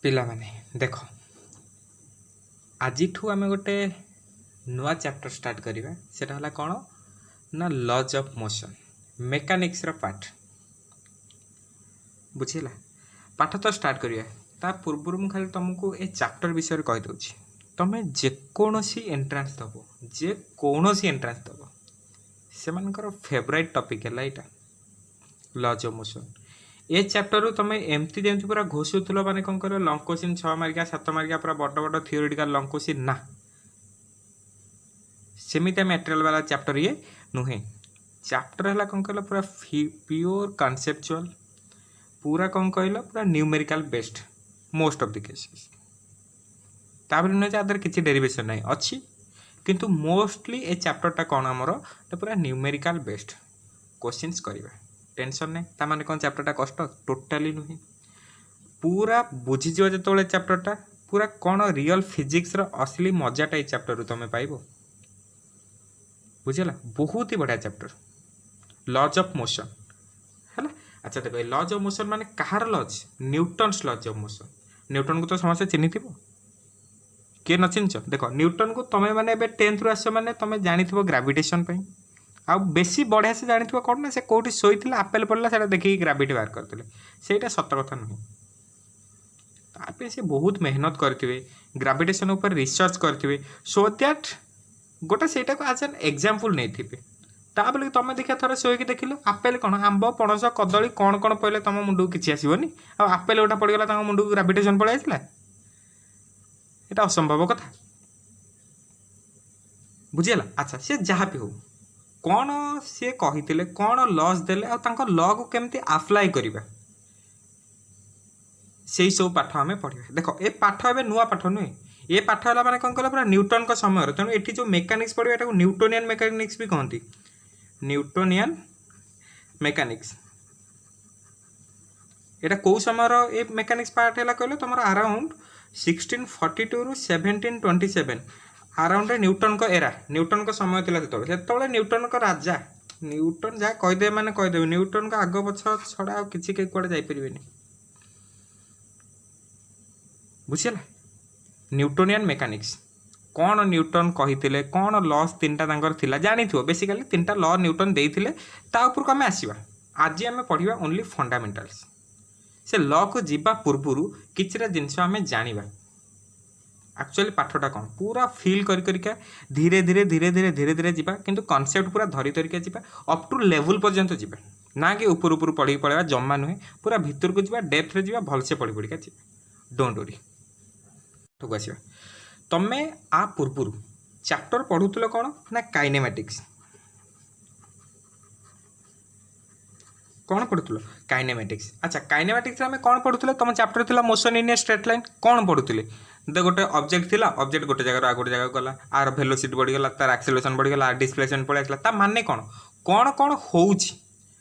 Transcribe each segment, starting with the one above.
पिला माने देख आज आम गोटे नुआ चैप्टर स्टार्ट करिबा सेटा हला कौन ना लॉज ऑफ मोशन मेकानिक्स रो पार्ट बुझिला पाठ तो स्टार्ट करिया ता पूर्व मु खाली तुमको ए चैप्टर विषय कहि दउछि तमे जे कोनोसी एंट्रेंस दबो जे कोनोसी एंट्रेंस दबो से मानकर फेवरेट टॉपिक है एटा लॉज ऑफ मोशन ए चैप्टर रू तुम एमती जमी पूरा घोषुल माने कौन कर लंग क्वेश्चन 6 मार्किया 7 मार्किया पूरा बड़ बड़ थियोरिटिकल लंग क्वेश्चन ना सेमितिया मटेरियल वाला चैप्टर ये नुहे चैप्टर है कौन कहला पूरा प्योर कॉन्सेप्चुअल पूरा कौन कहला पूरा numerical based most of the cases तापर नुहे आदर किसी डेरिवेशन नहीं अच्छी किंतु मोस्टली ए चैप्टरटा कौन आमर पूरा न्यूमेरिकल बेस्ड क्वेश्चंस करवा टेंशन नहीं ता माने कौन चैप्टरटा कष्ट टोटाली नुहे पूरा बुझीज जो चैप्टरटा पूरा कौन रियल फिजिक्स रो असली मजाटा ये चैप्टर रू तुम पाइबो बुझेला बहुत ही बढ़िया चैप्टर लॉज ऑफ मोशन है। अच्छा देखो लॉज ऑफ मोशन माने कहार laws Newton's laws of motion Newton को तो समस्त चिन्ह किए न चिन्ह देख न्यूटन को तुम मैंने 10th रू आस मैंने तुम जानी ग्राविटेशन आ बेसी बढ़िया से जानी कौन ना से कौटी शोला आपेल पड़ा से देखिए ग्राविटी बाहर करते ସେଇଟା ସତ କଥା नुहे तापे से बहुत मेहनत करेंगे ग्राविटेशन ऊपर रिसर्च करेंगे सो दैट गोटे सेटा को आज एन एग्जांपल नहीं थे ताबले तुम देखिए थोड़ा शोक देख लो आपेल कौन आंब पणस कदली कौन कौन पड़े तुम मुंड को किसी आसबनी आपेल गोटा पड़गला तुम मुंड को ग्राविटेशन पड़े आसला ये असंभव कथा बुझीगला। अच्छा सी जहाँ भी हो कौन सी कही कौन लॉज देले लॉ को केमती अप्लाई करवा से सब पाठ आम पढ़ा देख ए पाठ ए नुआ पाठ नुहे ये पाठ है मैंने कौन कहला पूरा न्यूटन का समय तेणु ये जो मेकानिक्स पढ़े ये न्यूटोनियन मेकानिक्स भी कहती न्यूटोनियन मेकानिक्स यहाँ कौ समय ये मेकानिक्स पार्ट है कहले तुम अराउंड 1642 रु 1727 अराउंड न्यूटन का एरा न्यूटन का समय था न्यूटन का राजा न्यूटन जहाँ कहीदे मैंने कहीदेव न्यूटन का आग पछ छड़ा किसी के कड़े जापरि बुझेगा न्यूटोनियन मेकानिक्स कौन न्यूटन कही कौन लॉस 3टा थिला जानी थो बेसिकली 3टा लॉ न्यूटन देते ऊपर को आम आसवा आज आम पढ़ा ओनली फंडामेंटल्स से लॉ को जीवा पूर्व किसी जिनस आम जाना एक्चुअली पाठटा कौन पूरा फिल करके धीरे धीरे धीरे धीरे धीरे धीरे जीवा किंतु कॉन्सेप्ट पूरा धरी धरिका जीवा अप टू लेवल पर्यंत जीवा ना कि ऊपर ऊपर पढ़ी पढ़ा जमा नुहे पूरा भितर को जीवा डेप्थ रे जीवा भलसे पढ़ी पढ़िका जीवा डोंट वरी तो आस तमें आ पूर्व चैप्टर पढ़ुल कौन ना काइनेमेटिक्स कौन पढ़ुल काइनेमेटिक्स। अच्छा काइनेमेटिक्स आम कौन पढ़ुले तुम चैप्टर थिला motion in a straight line कौन पढ़ुले दे गोटे ऑब्जेक्ट थिला ऑब्जेक्ट गोटे जगह आ गोटे जगह गला आर वेलोसिटी बढ़ीगला तार एक्सेलरेशन बढ़ीगला आर डिस्प्लेसमेंट पड़े आसला ता माने कौन कौन कौन होउची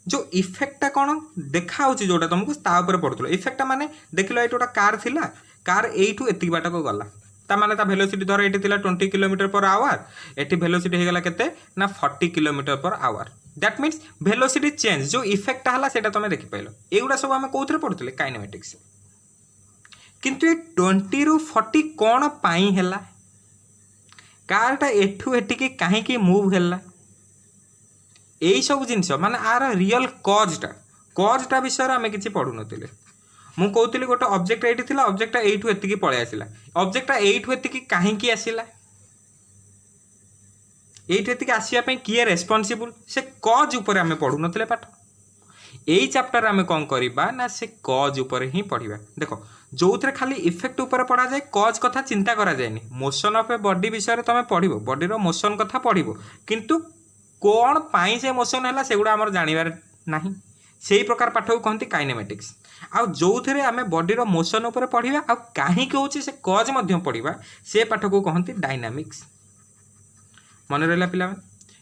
जो इफेक्टटा कौन देखा होची जोटा तुमको ता ऊपर पढ़ुल इफेक्टटा माने देखिलो एटा कार थिला कार एठू एतिक बाट को गला ता माने ता वेलोसिटी धर एठी थिला 20 किलोमीटर पर आवर एठी वेलोसिटी हे गला केते ना 40 kilometre per hour that means velocity change जो इफेक्ट हला सेटा तुम देखि पाइलो एगुडा सब आमे कोथरे पढुतले काइनेमेटिक्स किंतु ये 20 रु 40 कौन पाई हैला कारटा एठू एटिके काहे की मूव हैला एई सब जिंस माने आर रियल कॉजटा विषय आमे किछि पढु नथिले मु कहूली गोटे ऑब्जेक्ट एठी थिला ऑब्जेक्टटा एठू एतिकी पळे आसिला ऑब्जेक्टटा एठू एतिकी काहे की आसिला एठू एतिकी आसिया पे किए रेस्पोंसिबल से कॉज ऊपर आमे पढु नथिले पाठ एई चैप्टर आमे कोन करिबा ना से कॉज ऊपर ही पढ़िबा देखो जो थे खाली इफेक्ट ऊपर पढ़ा जाए कॉज कथा चिंता करा जाएनी मोशन ऑफ ए बॉडी विषय तुम पढ़ो बॉडी मोशन कथा पढ़ो किंतु कौन पाई से मोशन है सेगुड़ा आमर जानवर ना से प्रकार पाठ को कहते काइनेमेटिक्स आ जो थे आम बॉडी मोशन उपर पढ़ा आ कहीं होची से कॉज पढ़ा से पाठ को कहते डायनामिक्स मन रहा पिला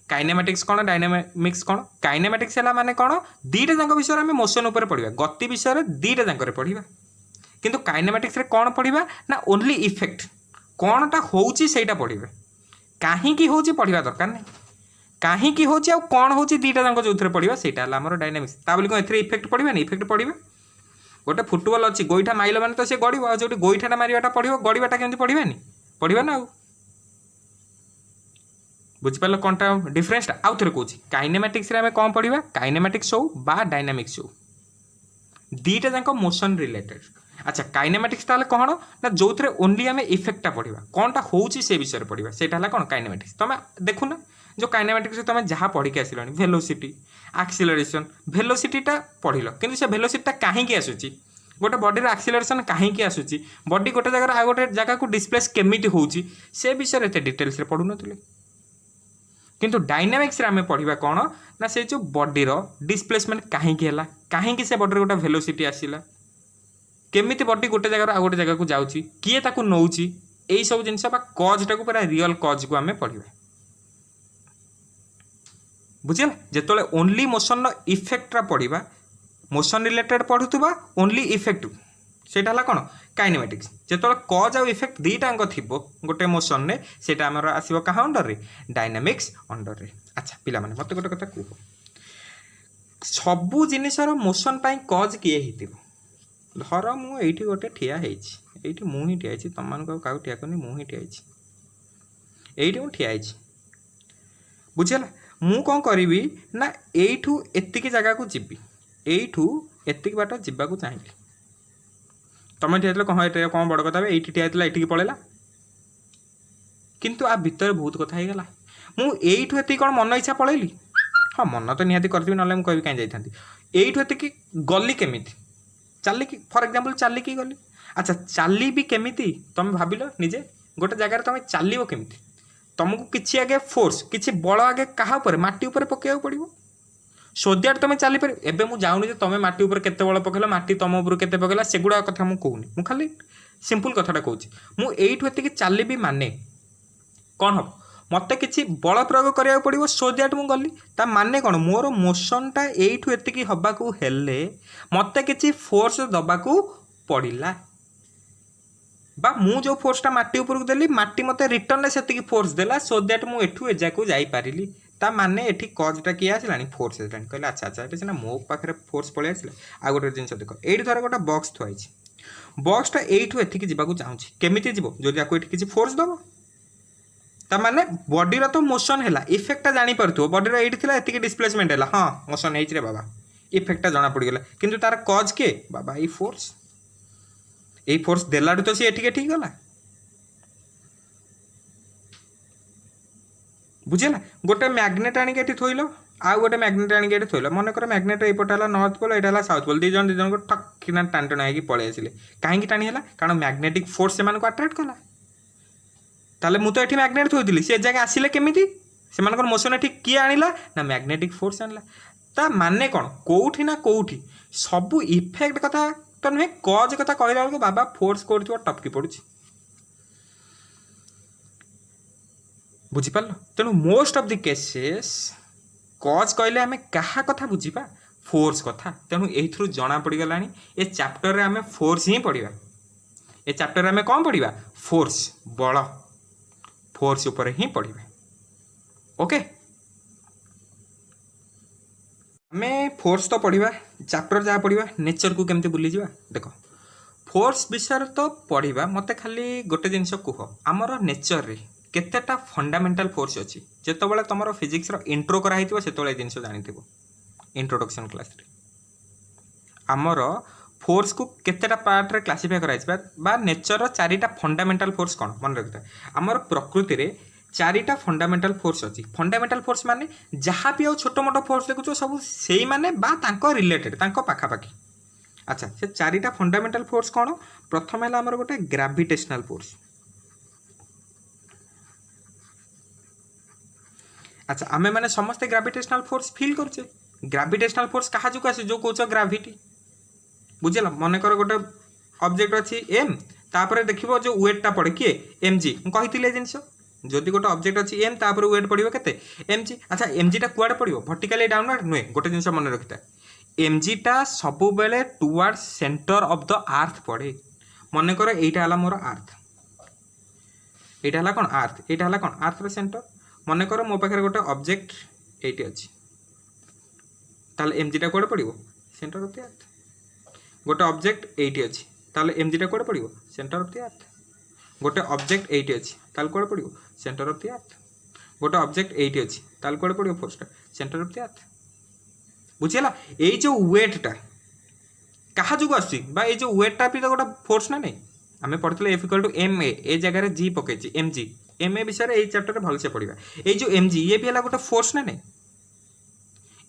काइनेमेटिक्स कौन डायनामिक्स कौन काइनेमेटिक्स है माने कौन दीटा जाक विषय आम मोशन उपर पढ़ा गति विषय दीटा जाक पढ़ा किंतु काइनेमेटिक्स रे कौन पढ़ा ना ओनली इफेक्ट कौनटा होची सेटा पढ़ा कहीं होची पढ़ा दरकार नहीं कहीं होची आ कौन होची दीटा जाक जो पढ़ा सेटा आमर डायनामिक्स ताबली कौन इफेक्ट पढ़ा इफेक्ट पढ़ा गोटे फुटबल अच्छी गोईठा माइल मैंने तो सी गड़ जो गोईठाटा मार्टा पड़ो गड़ाटा केमी पढ़ानी पढ़ा ना बुझिपार कौनटा डिफरेन्सटा आउ थे कौन काइनेमेटिक्स आम कौन पढ़ा काइनेमेटिक्स हो बा डायनामिक्स हो दीटा जाक मोशन रिलेटेड। अच्छा काइनेमेटिक्स ताले कौन ना जो थे ओनली आम इफेक्टा पढ़ा कौनटा होची से विषय पढ़ा सेटा कौन काइनेमेटिक्स तुम देखुना जो काइनेमेटिक्स तुम जहाँ पढ़ी आसिल वेलोसिटी एक्सिलरेशन वेलोसिटीटा पढ़ल कि से वेलोसिटीटा कहीं आसूँ गोटे बॉडी एक्सिलरेशन कहीं आसूँ बॉडी गोटे जगह आ गोटे जगह को डिस्प्लेस केमिटी होची से विषय एत डिटेल्स पढ़ु नथिले किंतु डायनामिक्स आम पढ़ा कौन ना से जो बॉडीर डिस्प्लेसमेंट कहीं से बॉडी गोटे वेलोसिटी आसला केमिति बॉडी गोटे जगह आ गोटे जगह को जाऊँगी किए ताकू नौची यही सब जिन कज टाक पूरा रियल कज को आम पढ़ा बुझे जिते ओनली मोशन इफेक्टा पढ़ा मोशन रिलेटेड पढ़ुवा ओनली इफेक्ट सेटा कौन काइनेमेटिक्स जिते कज आउ इफेक्ट दीटाक थी गोटे मोशन ने सेटा आमर आसो क्या अंडर रे डायनामिक्स अंडर रे। अच्छा पिला माने मत गोटे कथा कह सबू जिनसर मोशन पाई कज किए हो धर मुझे गोटे ठिया होती मुझे ठिया तुम मानक क्या ठिया करनी मुझे ठिया ये मुझे ठिया बुझेगा मु कौन करी ना यू एतिक जगह को जीवी यू एतिक बाट जावाक चाहिए तुम ठिया कौन ये कौन बड़ कथा ये ठिया ये पलैला किंतु आ भितर बहुत कथा हो गला मुझे ये कौन मन इच्छा पलैली हाँ मन तो निहाती करती ना मुझे कहीं जाती यू एतिक गली केमी चलिकी फॉर एग्जांपल चलिकी गली। अच्छा चली भी केमिति तुम भाविल निजे गोटे जगार तुम चलो केमिति तुमको किसी आगे फोर्स किसी बल आगे क्या माटी उपर पकेया पड़ो सो दैट तुम चली पार एवं मुझे जाऊनी तुम माटी उपर केते बल पकेल माटी तुम उपर केते पकेला सेगुड़ा कथा मुझे कहूनी मुझे खाली सिंपल कथाटा कहूँ मुझे चलिबी माने कौन हम मत किसी बल प्रयोग करा पड़ो सो दैट मुझे गली ता माने कौन मोर मोशनटा यू एतिक हवाक हेले मत किसी फोर्स दबाक पड़ा बा मु जो फोर्सटा माटी उपरକୁ देली माटी मते रिटर्न से फोर्स देला सो दैट मु एठू एजा को जाई पारिली ता माने एठी कजटा किए आसलानी फोर्स आसलानी कहले अच्छा अच्छा एटा सिना मो पाखरे फोर्स पळे आसला आ गोटे जिनिस देख एठी धर गोटे बॉक्स थुआइछि बॉक्सटा एठू एठिक जिबाकू चाहूछि केमिति जिवो जदि आको एठी किछि फोर्स दबो ता माने बॉडी रो तो मोशन हैला इफेक्टटा जानि परथु बॉडी रो एठी थिला एतिक डिस्प्लेसमेंट हैला हां मोशन हेछि रे बाबा इफेक्टटा जाना पड़ी गेला किंतु तार कज के बाबा ई फोर्स ये फोर्स देलाडू तो सी एठी ठीक गला बुझेला गोटे मैग्नेट आनिक एठी थोइलो आ गोटे मैग्नेट आनिक एठी थोइलो मन कर मैग्नेट एपट हला नॉर्थ पोल एटा हला साउथ पोल दी जन को ठक किना टान टान आइकी पळे आसिले काहेकि टाणी हला कारण मैग्नेटिक फोर्स से मान को अट्रैक्ट कला ताले मु तो एठी मैग्नेट थोइदिली से जगह आसिले केमिति से मान को मोशन एठी किए आनिला ना मैग्नेटिक फोर्स आनिला ता माने कोन कोउठी ना कोउठी सब इफेक्ट कथा तो नुहे कज कथा कहला बेलू बाबा फोर्स कर टपकी पड़ू बुझिपार तेणु मोस्ट ऑफ द केसेस कज कहले आम क्या कथा बुझा फोर्स कथा तेणु यू जना पड़गला ए चैप्टर आम फोर्स ही पढ़ा ए चैप्टर आम कौन पढ़ा फोर्स बल फोर्स उपर ही पढ़ा ओके आमे फोर्स तो पढ़ा चैप्टर जहाँ पढ़ा नेचर को केमती बुली जा देख फोर्स विषय तो पढ़ा मत खाली गोटे जिनस कह आमर नेचर रे केतेटा फंडामेंटल फोर्स अच्छी जिते तुम फिजिक्स इंट्रो कराई से जिन जानी इंट्रोडक्शन क्लास रे आमर फोर्स को केतेटा पार्ट रे क्लासीफाई कराई नेचर चारिटा फंडामेंटल फोर्स कौन मन रखता आमर प्रकृति रे चारिटा फंडामेंटल फोर्स अच्छी फंडामेंटल फोर्स माने जहाँ भी छोट मोट फोर्स देखुच सब से माने बा तांको रिलेटेड तांको पाखापाखि। अच्छा से चारिटा फंडामेंटल फोर्स कौन प्रथम है आमर गोटे ग्राविटेशनल फोर्स। अच्छा आमे माने समस्ते ग्राविटेशनल फोर्स फील करछे ग्राविटेशनल फोर्स कहा जो आसे जो कहछ ग्राविटी बुझेला मन कर गोटे ऑब्जेक्ट अच्छी एम तापर देखिबो जो वेटटा पड़े किए एम जी कहिथिले जिंस जदि गोटे ऑब्जेक्ट अच्छी एम तापर वेट पड़ो केते एम जी। अच्छा एम जी टा कुआडे पड़ो वर्टिकली डाउनवर्ड नुहे गोटे जिंस मन रखिता एम जी टा सबु बेले towards centre of the earth पड़े मन कर एटा हला मोर अर्थ एटा हला कोन अर्थ एटा हला कोन अर्थ रे सेंटर मन कर मो पाखे गोटे ऑब्जेक्ट ये अच्छी ताल एम जी टा कुआडे पड़ो सेंटर ऑफ द अर्थ गोटे ऑब्जेक्ट एटी अच्छी ताले एमजीटा कोड़े पड़ो सेंटर ऑफ द अर्थ गोटे ऑब्जेक्ट एटी अच्छी ताले कोड़े पड़ो सेंटर ऑफ द अर्थ गोटे ऑब्जेक्ट एटी अच्छी ताले कोड़े पड़ो फोर्सटा सेंटर ऑफ द अर्थ बुझीगला ये जो वेटटा क्या जो आसो वेटटा भी तो गोटे फोर्स ना नहीं आम पढ़ते F equal to m a जगह g पकई M G M A विषय ये चैप्टर भलसे पढ़ा ये जो एम जी ये भी है गोटे फोर्स ना नहीं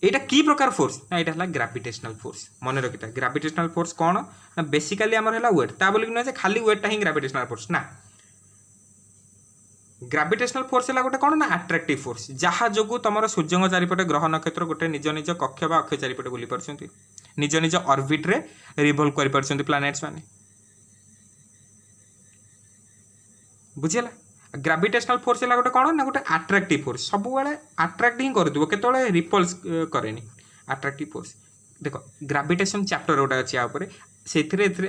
एटा की प्रकार फोर्स ना यहाँ है ग्राविटेशनल फोर्स मन रखी था ग्राविटेशनल फोर्स कौन ना बेसिकली आमर है वेट ता बोलिक नुहे खाली वेटटा ही ग्राविटेशनल फोर्स ना ग्राविटेशनल फोर्स है गोटे कौन ना अट्राक्टिव फोर्स जहाँ जो तुम सूर्य चारिपटे ग्रह नक्षत्र गोटे निज निज कक्ष बा अक्ष चारिपटे बुली पार्टी निज निज ऑर्बिट रे रिवॉल्व कर पार्टी प्लैनेट्स माने बुझीगला ग्राविटेशनल फोर्स है गोटे कौन ना गोटे अट्राक्टिव फोर्स सब बेले अट्राक्ट ही कर केतले रिपल्स करेनि अट्राक्टिव फोर्स देखो ग्राविटेशन चैप्टर गोटे अच्छी से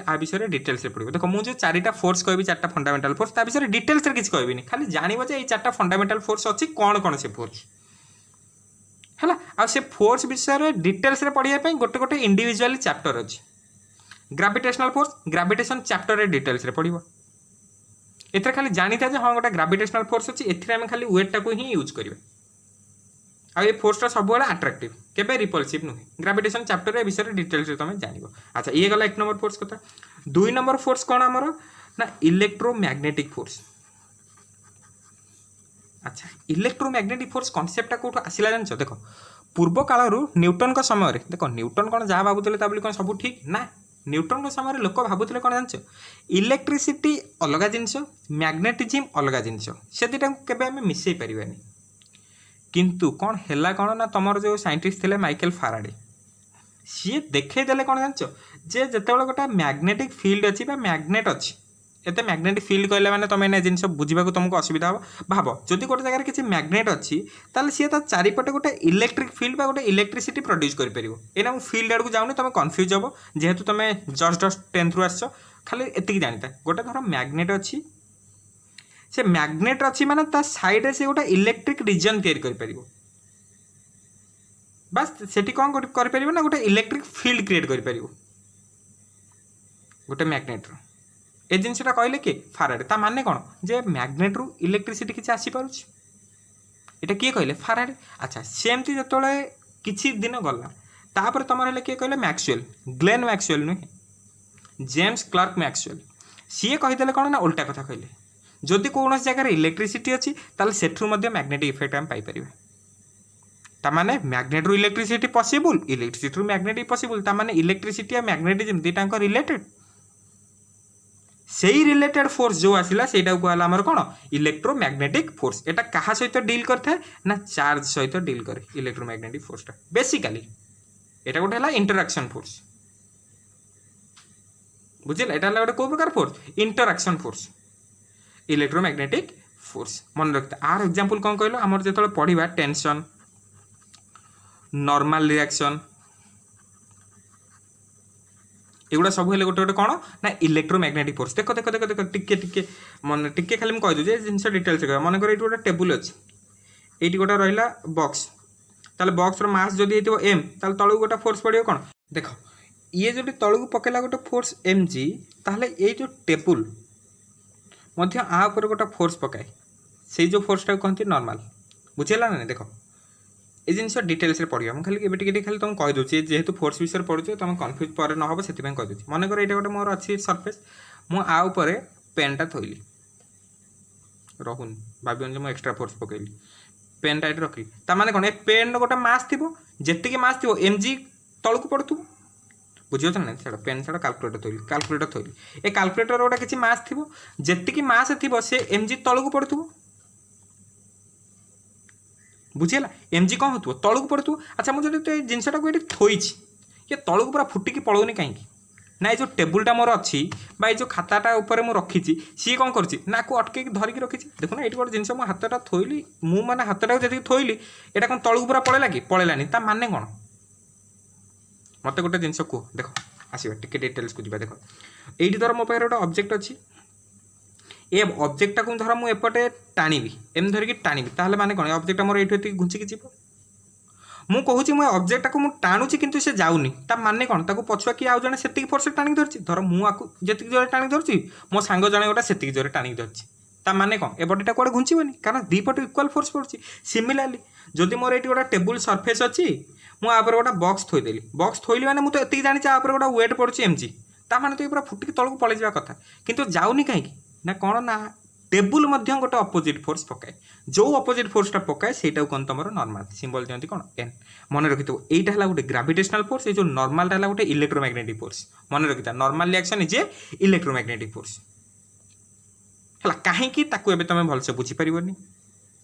आ विषय डिटेल्स पढ़ो देखो मुझे चारिटा फोर्स कहबी चार्टा फंडामेंटल फोर्स ता विषय डिटेल्स किसी कहबी खाली जानिबो जे ये चार्टा फंडामेंटल फोर्स अच्छी कौन कौन से फोर्स है आ से फोर्स विषय डिटेल्स पढ़ाई गोटे गोटे इंडिविजुअली चैप्टर अच्छी gravitational force gravitation chapter details पढ़ो एथरे खाली जानी था हाँ गोटे ग्राविटेशनल फोर्स अच्छी एथरे खाली वेटटा को ही यूज करेंगे आ ये फोर्सटा सब अट्राक्टिव केबे रिपल्सिव नुहे ग्राविटेशन चैप्टर ए विषय डिटेल्स तुम जान। अच्छा ये गला 1 नंबर फोर्स कथा 2 नंबर फोर्स कौन आमर ना इलेक्ट्रोमैग्नेटिक फोर्स। अच्छा इलेक्ट्रोमैग्नेटिक फोर्स कॉन्सेप्टटा कौटू आसिला जान देख पूर्व कालरू न्यूटन का समय देख न्यूटन कौन जहाँ भावुले कौन सब ठीक ना न्यूटन का समय लोक भावुले कौन जान इलेक्ट्रिसिटी अलग जिनस मैग्नेटिज्म अलग जिनस से दुटा केबे आमे मिसई परिबानी किंतु कौन है कौन ना तुम जो साइंटिस्ट थे माइकल फाराडे सी देखईदे कौन जान जे जिते गोटे मैग्नेटिक फील्ड अच्छी मैग्नेट अच्छी एत मैग्नेटिक फील्ड कहले मैंने तुम जिन बुझा तुमको असुविधा हम भाव जदि गोटे जगह किसी मैग्नेट अच्छी ताल सी चारिपटे गोटे इलेक्ट्रिक फील्ड गोटे इलेक्ट्रिसिटी प्रोड्यूस करें मुझे फील्ड आड़ को जाऊनी तुम कन्फ्यूज हम जेहेतु तुम जस्ट 10th रु आस खाली एति जानी था गोटे धर मैग्नेट अच्छी से मैग्नेट अच्छी माने ता साइड रे से गोटे इलेक्ट्रिक रिजन तैयारी कर परिबो बस सेठी कौन कर परिबो ना गोटे इलेक्ट्रिक फील्ड क्रिएट कर परिबो गोटे मैग्नेट रो ए जिनसटा कहले कि फाराडे ता माने कौन जे मैग्नेट रु इलेक्ट्रिसिटी किसी आसी पारुछ एटा किए कहले फाराडे। अच्छा सेमती जतले किछि दिन गला तापर तमर हेले किए कहले मैक्सवेल ग्लेन मैक्सवेल नुहे जेम्स क्लार्क मैक्सवेल सीए कहीदेले कौन ना उल्टा कथा कहले जदि कौन जगह इलेक्ट्रिसिटी अच्छी ताल सेठू मैग्नेटिक इफेक्ट आम पाइपर तामाने मैग्नेट रु इलेक्ट्रिसिटी पॉसिबल इलेक्ट्रिसिटी रु मैग्नेटिक पॉसिबल तामाने इलेक्ट्रिसिटी और मैग्नेटिज्म दुटाक रिलेटेड से रिलेटेड फोर्स जो आसला से कहला आमर कौन इलेक्ट्रोमैग्नेटिक फोर्स एटा कहा सहित डील करता है ना चार्ज सहित डील करे इलेक्ट्रोमैग्नेटिक फोर्सटा बेसिकली एटा गोटे है इंटरैक्शन फोर्स बुझे एटा गोटे कौ प्रकार force interaction force electromagnetic force मन रखता आर एग्जांपल कौन कहलो आमर जो पढ़ा टेंशन नॉर्मल रिएक्शन एगुड़ा सब गोटे गोटे कौन ना इलेक्ट्रोमैग्नेटिक फोर्स देखो देखो देखो देखो टिके टिके मन टिके खाली मुझे कहीदे जिन डिटेल्स कह मन कर गोटे टेबुल अच्छी ये गोटे रहा बॉक्स ताले बॉक्स मास जदि ये एम ताले तलू गोटे फोर्स पड़ो कौन देख ये जो तलू पकेला गोटे फोर्स एम जी ताहले ये जो टेबुल मध्य आ ऊपर गोटे फोर्स पकाए से जो फोर्सटा कहते नॉर्मल बुझेगा ना देख ये जिन डिटेल्स पढ़ा मुझे खाली टे खाली तुम कहीदे जेहेतु फोर्स विषय पढ़ुच तुम कन्फ्यूज पर न हो से कहीदे मन कर ये गोटे मोर अच्छी सरफेस मुझे पेनटा थोली रोन भावन जो एक्सट्रा फोर्स पकईली पेनटा ये रखी ताने कौन ए पेन गोटे मास थी जी मास थी एम जी तलू पड़ू बुझे ना छाड़ पेन छाड़ काल्कुलेटर थोली ए काल्कुलेटर गोटे किसी मास थी जी मास थी से एम जी तलू पड़ू बुझेगा एम जी कौन हो तलू पड़ू। अच्छा मुझे तो जिनसा को ये थोई ये तलू पूरा फुटिकी पलाऊनी कहीं ना ये टेबुलटा मोर अच्छी ये जो खाताटा ऊपर मुझे रखी सी कौन कर अटके धरिकी रखी देखो ना ये गोटे जिन हाथटा थोली मुझे हाथटा जी थोली यहाँ कौन तलू पूरा पलैला कि पलैलानी ता माने कौन मत गोटे जिन कह देख आसवा टे डिटेल्स को देख ये धर मो पाखे गोटे ऑब्जेक्ट अच्छी ए ऑब्जेक्टा को धर मुझे टाणी एम धरिकी टाणी ताहले माने कौन ऑब्जेक्टा मोर ये घुंचिकी जीव ମୁଁ କହୁଛି ମୁଁ ଅବଜେକ୍ଟଟାକୁ ମୁଁ ଟାଣୁଛି କିନ୍ତୁ ସେ ଯାଉନି ତା ମାନେ କ'ଣ ତାକୁ ପଛୁଆ କିଏ ଆଉ ଜଣେ ସେତିକି ଫୋର୍ସରେ ଟାଣିକି ଧରିଛି ଧର ମୁଁ ଆକୁ ଯେତିକି ଜୋରରେ ଟାଣିକି ଧରୁଛି ମୋ ସାଙ୍ଗ ଜଣେ ଗୋଟେ ସେତିକି ଜୋରରେ ଟାଣିକି ଧରିଛି ତା ମାନେ କ'ଣ ଏ ବଡ଼ିଟା କୁଆଡ଼େ ଘୁଞ୍ଚିବନି କାରଣ ଦୁଇ ପଟୁ ଇକ୍ୱାଲ୍ ଫୋର୍ସ ପଡ଼ୁଛି। ସିମିଲାରଲି ଯଦି ମୋର ଏଇଠି ଗୋଟେ ଟେବୁଲ୍ ସର୍ଫେସ୍ ଅଛି ମୁଁ ଆ ଉପରେ ଗୋଟେ ବକ୍ସ ଥୋଇଦେଲି ବକ୍ସ ଥୋଇଲି ମାନେ ମୁଁ ତ ଏତିକି ଜାଣିଛି ଆ ଉପରେ ଗୋଟେ ୱେଟ୍ ପଡ଼ୁଛି ଏମଜି ତା ମାନେ ତ ପୁରା ଫୁଟିକି ତଳକୁ ପଳେଇଯିବା କଥା କିନ୍ତୁ ଯାଉନି କାହିଁକି ନା କ'ଣ ନା टेबुल गोटे अपोजिट फोर्स पकाए जो अपोजिट फोर्सटा पकाए सेटा कौन तुम नॉर्मल सिंबल दिखती कौन एन मन रखि एटा है गोटे ग्रेविटेशनल फोर्स ये जो नॉर्मल है गोटे इलेक्ट्रोमैग्नेटिक फोर्स मन रखि normal reaction is a electromagnetic force है कहीं तुम भलसे बुझीपर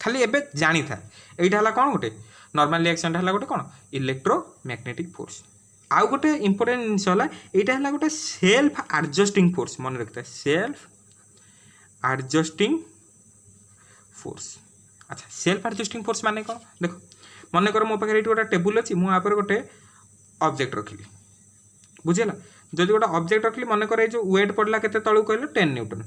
खाली एबे जानी था एटा है कौन गोटे नॉर्मल रिएक्शन है गोटे कौन इलेक्ट्रोमैग्नेटिक फोर्स आउ गोटे इंपोर्टेंट जिनस है यहाँ गोटे सेल्फ एडजस्टिंग फोर्स मन रखि सेल्फ एडजस्टिंग फोर्स। अच्छा सेल्फ एडजस्टिंग फोर्स माने कौन देख मन कर मो पाखे गोटे टेबुल अच्छी मुझे गोटे ऑब्जेक्ट रखिली बुझेगा जब गोटे ऑब्जेक्ट रखिली मन कर जो वेट पड़ला के तलू कहल 10 न्यूटन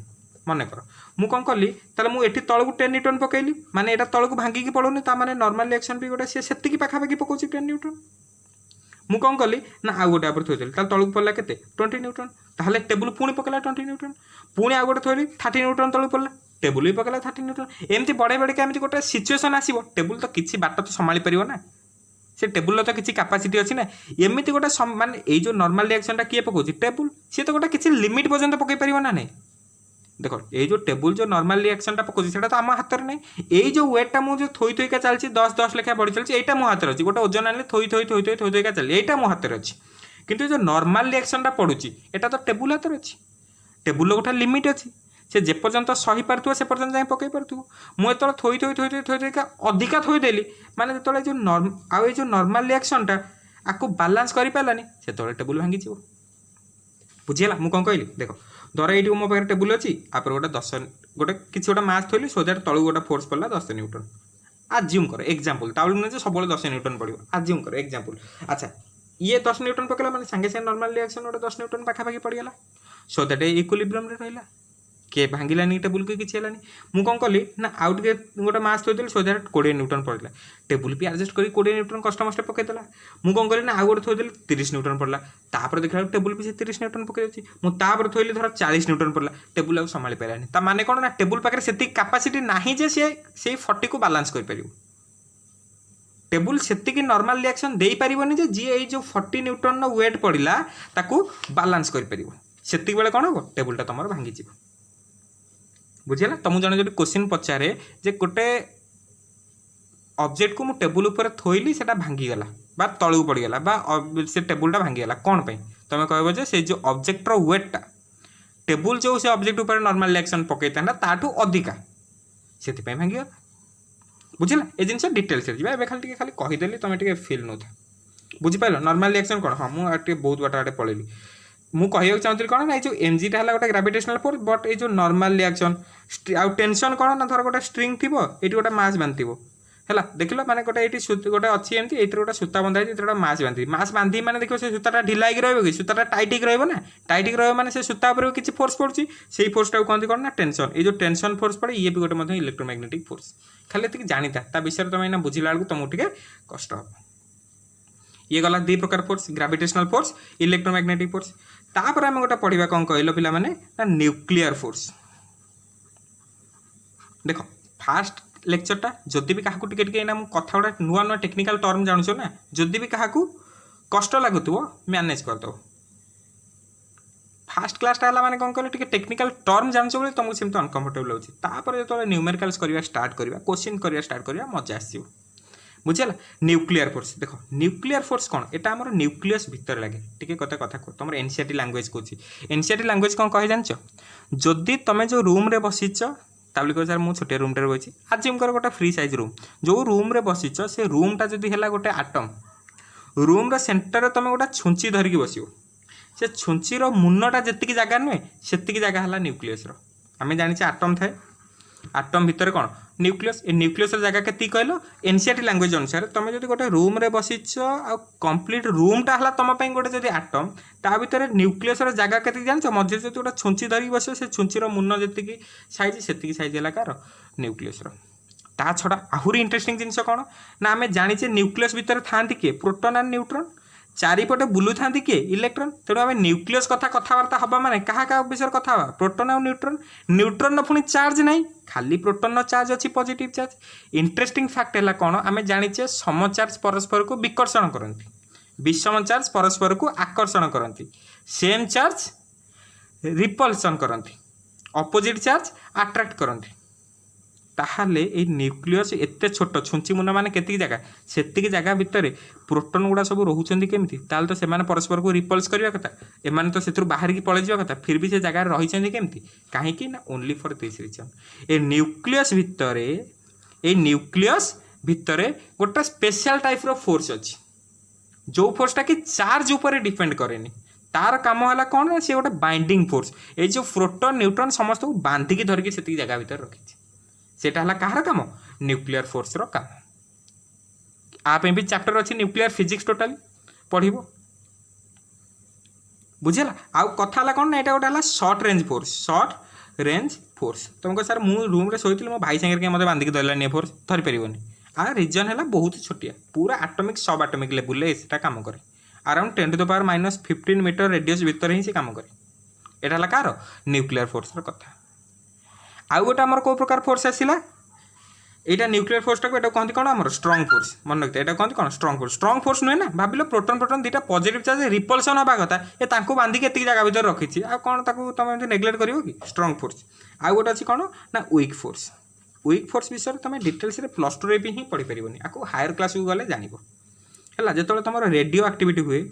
मन कर मुझे कौन कली मुझे तलू 10 न्यूटन पकईली माने एटा तलू भांगिकी पड़ूनी ताने नॉर्मल रिएक्शन भी गोटे से पाखापाखि पकाउछि 10 न्यूटन मुझे कौन कली ना आउ गोटे आप थोड़ी तलू पड़ा के 20 न्यूटन ताहले टेबुल पुणी पकड़ा 20 न्यूटन पुणी आउ गोटे थोड़ी 30 न्यूटन तलू पड़ा टेबुल भी पकड़ा 30 न्यूटन एमती बढ़े बढ़े एमती गोटे सिचुएसन आसो टेबुल तो किसी बाट तो संभाली पार ना से टेबुल तो किसी कैपेसिटी अच्छी ना एमती गोटे माने ये जो नॉर्मल रिएक्शन किए पकाउछि टेबुल सी तो गोटे किसी लिमिट पर्यंत पकई पार ना नहीं देख ये जो टेबुल जो नॉर्मल रिएक्शन पकाउछि सेटा तो आम हाथ में नहीं ये जो वेटा मुझे थोई थोईका चलती 10 लेखा बढ़ी चलती यहाँ मो हाथ अच्छी गोटे ओजन आने थोई थोईका चल यहाँ मो हाथ अच्छी किंतु जो नॉर्मल रिएक्शन पड़ुची एटा तो टेबुल हाथ अच्छी टेबुल गोटे लिमिट अच्छी से जेपर्यंत सही पार्थ्व से पर्यंत जाए पकई पार्थ्व मुझे थोईका अधिका थोईदेली माने जो आउ जो नॉर्मल रिएक्शन आपको बालांस कर पारानी से टेबुल भांगी बुझीगला मुझे कौन कहली देख धर ये मो पाखे टेबुल अच्छी आप गोटे 10 गोटे किसी गोटे मास थोली सो दैट तलू गोटे फोर्स पड़ा 10 न्यूटन आज्यूम कर एग्जांपल ताबले नुहे सब 10 न्यूटन पड़ो आज्यूम कर एग्जांपल। अच्छा ये 10 न्यूटन पकड़ा मैंने सांगे सांगे नॉर्मल रिएक्शन गोटे 10 न्यूटन पाखापाखि पड़गला सो दैट इक्विलिब्रियम रे रहिला किए भांगिलानी टेबुल के किसी है मुझे कौन कली ना आउ टे गोटे मास थोड़ी सो दैट 20 न्यूटन पड़ा टेबुल भी एडजस्ट कर 20 न्यूटन कष्ट मस्ट पकईदेला मुझे कौन कली ना आउ गोटे थोड़ी 30 न्यूटन पड़ा तापर देखा टेबुल भी से 30 न्यूटन पकई मुझे थोड़ी धर 40 न्यूटन पड़ा टेबुल आउ संभाली पारानी ता माने कौन ना टेबुल पाखे से कैपेसिटी नहीं जे से 40 को बालांस कर टेबुल से नॉर्मल रिएक्शन दे पारिबनी जे जी ए जो 40 न्यूटन वेट पड़ला ताकू बालांस कर पारिबो सेतिक बेले कौन हो टेबुलटा तुम भांगी जीव बुझेगा तुम जन जो क्वेश्चन पचारे जे गोटे ऑब्जेक्ट को मु टेबुल ऊपर थोइली सेटा भांगीगला बा तलू पड़गला बा से टेबुलटा भांगीगला कौन पे तुम कह जे से जो ऑब्जेक्टर वेटटा टेबुल जो से ऑब्जेक्ट ऊपर नॉर्मल रिएक्शन पकई था ताठू अधिका से भांगीगला बुझेगा ये जिन डिटेल्स खाली कहीदेली तुम फिल नौ बुझीपार नॉर्मल रिएक्शन कौन हाँ मुझे बहुत बाट आड़े पलैली मुझे कहूँ चाहूँगी कौन ना जो एमजीटा है गोटे ग्रेविटेशनल फोर्स बट ये जो नॉर्मल रिएक्शन आउ टेंशन कौन ना धर गोटे स्ट्रिंग थी ये गोटे मास बांधि है देख लो मैंने गोटे ये गोटे अच्छी एमती ये गोटे सूता बंधा है गोटे मास बांधि मैंने देखो से सूताटा ढिला हो कि सूताटा टाइट हो ना टाइट रही से सूता पर किसी फोर्स पड़ुची से फोर्सटा कहते कौन ना टेंशन ये जो टेंशन फोर्स पड़े ये भी गोटे इलेक्ट्रोमैग्नेटिक फोर्स खाली ये जानीता ता विषय तुम यहाँ बुझिला बेलू तुमको टे कष्ट हम ये गला 2 प्रकार force gravitational force electromagnetic force तापर आम गोटे पढ़ा कौन कहल पिला माने ना न्यूक्लियर फोर्स देख फास्ट लेक्चरटा जदि भी क्या टे ना कथा गुड़ा नुआ नुआ टेक्निकल टर्म जानूँ ना जदि भी क्या कष्ट लगुव मैनेज करदे फास्ट क्लासटा है माने कौन कहले टेक्निकल टर्म जानछ बोले तुमको सेमती अनकम्फर्टेबल होची तापर जो न्यूमेरिकल्स करवा स्टार्ट करवा क्वेश्चन करवा स्टार्ट करवा मजा आसो बुझेगा न्यूक्लियर फोर्स देख न्यूक्लियर फोर्स कौन एटा हमर न्यूक्लियस भीतर लगे टिके कथा कह तुम एनसीईआरटी लैंग्वेज कहूँ एनसीईआरटी लैंग्वेज कौन कहे जानछ जदि तुम जो रूम रे बसीच ताबले कह सर मुझे छोटे रूम रे बची आज कर गोटे फ्री साइज रूम जो रूम रे बसीच से रूमटा जदि है गोटे आटम रूम रो सेंटर रे तुम गोटे छुंची धरिकी बसियो से छुंचीर मुनटा जी जगह नुहे से जगह है न्यूक्लियस आम जाने आटम थाए आटम भितर कौन न्यूक्लियस ए न्यूक्लियस जगह के कहल एनसीईआरटी लैंग्वेज अनुसार तुम जो गोटे रूम रे बसीच आ कंप्लीट रूमटा है तुम गोटे जब आटम ता भर न्यूक्लियस जगह के जान मझे जो गोटे छुंची धरिकी बस से छुंचीर मुन जी साइज से साइज है कार न्यूक्लियस ता छड़ा आहुरी इंटरेस्टिंग जिनस कौन ना आम जाचे न्यूक्लियस भितर था किए प्रोटॉन एंड न्यूट्रॉन चारिपटे बुलू था किए इलेक्ट्रॉन तेणु आम न्यूक्लियस कथा कथबार्ता हवा माने क्या विषय कथा हवा प्रोटॉन और न्यूट्रॉन न्यूट्रॉन पुणी चार्ज नहीं खाली प्रोटॉन चार्ज अच्छी पॉजिटिव चार्ज इंटरेस्टिंग फैक्ट है कौन आम जाचे सम चार्ज परस्पर को विकर्षण करती विषम चार्ज परस्पर को आकर्षण करती सेम चार्ज रिपल्सन करती अपोजिट चार्ज अट्राक्ट करती ताहले ए न्यूक्लियस एते छोट छुंची मुना माने केतिकी जगह सेतिकी जगह भितर प्रोटॉन गुड़ा सब रोचंदी केमिति ताल तो सेमाने परस्पर को रिपल्स करबा कथा एमाने तो सेतु बाहर की पळे जिवा कथा फिर भी से जगह रहिचंदी केमिति काहे कि ना ओनली फॉर दिस रीजन ए न्यूक्लियस भितर गोटे स्पेशल टाइप रो फोर्स अछि जो फोर्सटा कि चार्ज ऊपर डिपेंड करेनी तार काम है कौन सी गोटे बाइंडिंग फोर्स ये जो प्रोटॉन न्यूट्रॉन समस्त को बांधिकी धरिकी से जगह भीतर रखी सेटा है कहार काम न्यूक्लियर फोर्स रो काम आप भी चैप्टर अच्छी न्यूक्लियर फिजिक्स टोटाली पढ़ बुझेगा आउ कथा है कौन ना यहाँ गोटे शॉर्ट रेंज फोर्स तुमको सर मु रूम रे सोई मो भाई सागर मत बांधिकी धरलानी फोर्स धरी पार आ रिजन है बहुत छोटिया पूरा आटोमिक सब आटोमिक लेवल से काम करे around 10 to the power -15 metre radius भितर ही से काम करे एटा कार न्यूक्लियर फोर्स रो कथा आउ गोटे आमर को प्रकार फोर्स आसिला एटा न्यूक्लियर फोर्स टाको एटा कहते कौन आमर स्ट्रॉन्ग फोर्स मन रखते एटा कहते कौन स्ट्रॉन्ग फोर्स नुहे ना भाविल प्रोटॉन दुटा पॉजिटिव चार्ज रिपल्सन हवा कथा ए तांको बांधिकी एतिकी जगह भितर रखी आ कौन ताको तुम नेग्लेक्ट करिवो कि स्ट्रॉन्ग फोर्स आउ गोटे अच्छी कौन ना वीक फोर्स विषय तुम डिटेल्स +2 रे भी ही पढ़ी पारिबोनी आको हायर क्लास को गले जानिबो है जो तुम रेडियो एक्टिविटी हुए